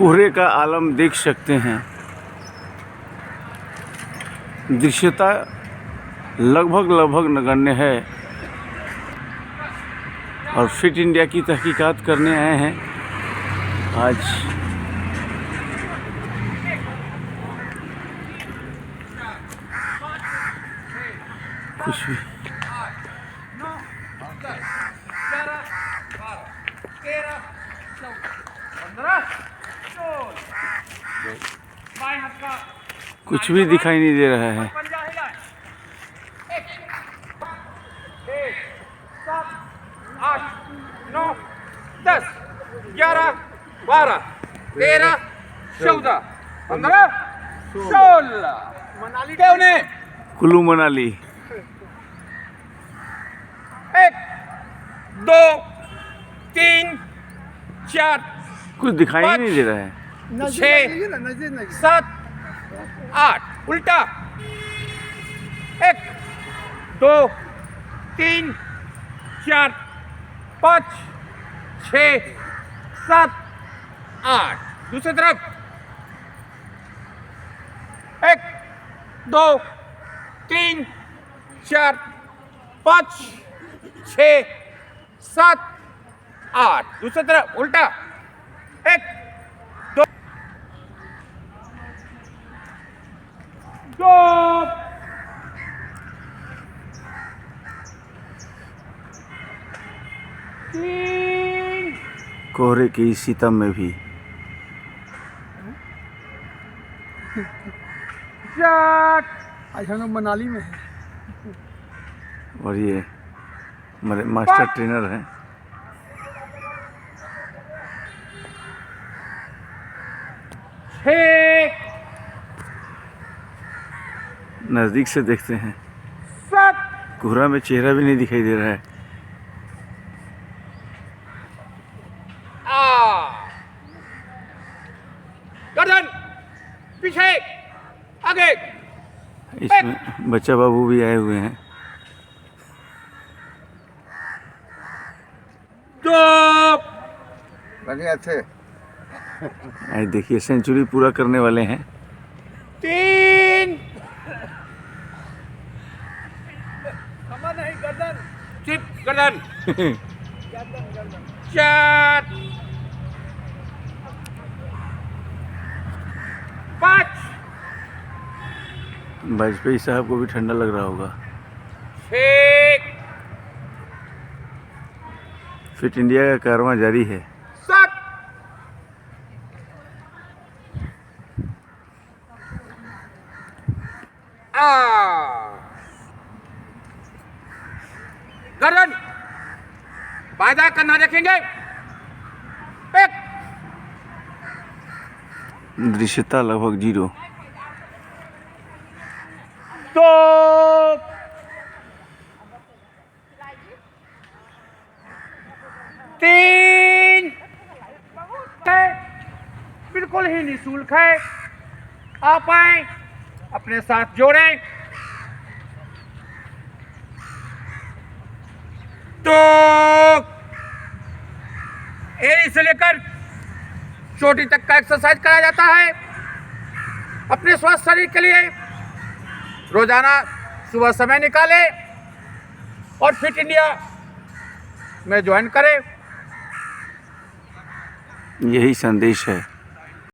कोहरे का आलम देख सकते हैं। दृश्यता लगभग नगण्य है और फिट इंडिया की तहकीकात करने आए हैं आज। कुछ भी दिखाई नहीं दे रहा है। 7, 8, 9, 10, 11, 12, 13, 14, 15, 16। मनाली क्यों ने? कुल्लू मनाली। 1, 2, 3, 4, कुछ दिखाई ही नहीं दे रहा है। 6, 7, 8। उल्टा 1, 2, 3, 4, 5, 6, 7, 8। दूसरी तरफ 1, 2, 3, 4, 5, 6, 7, 8। दूसरी तरफ उल्टा 1, 2, 3। कोहरे के इस सितम में भी 4। आज हम लोग मनाली में हैं। और ये हमारे मास्टर ट्रेनर हैं। 6, नज़दीक से देखते हैं। 7। कोहरा में चेहरा भी नहीं दिखाई दे रहा है। गर्दन पीछे आगे। इसमें बच्चा बाबू भी आए हुए हैं। 2। बढ़िया थे। आज देखिए सेंचुरी पूरा करने वाले हैं। 3। चिप गर्दन। 4, 5, वाजपेयी साहब को भी ठंडा लग रहा होगा। 6, फिट इंडिया का कारवां जारी है। 7। गर्दन वायदा करना देखेंगे। 1। दृश्यता लगभग 0। 2। 3। बिल्कुल ही निःशुल्क है। आप आए अपने साथ जोड़ें। 2। एड़ी से लेकर चोटी तक का एक्सरसाइज कराया जाता है अपने स्वस्थ शरीर के लिए। रोजाना सुबह समय निकालें और फिट इंडिया में ज्वाइन करें। यही संदेश है।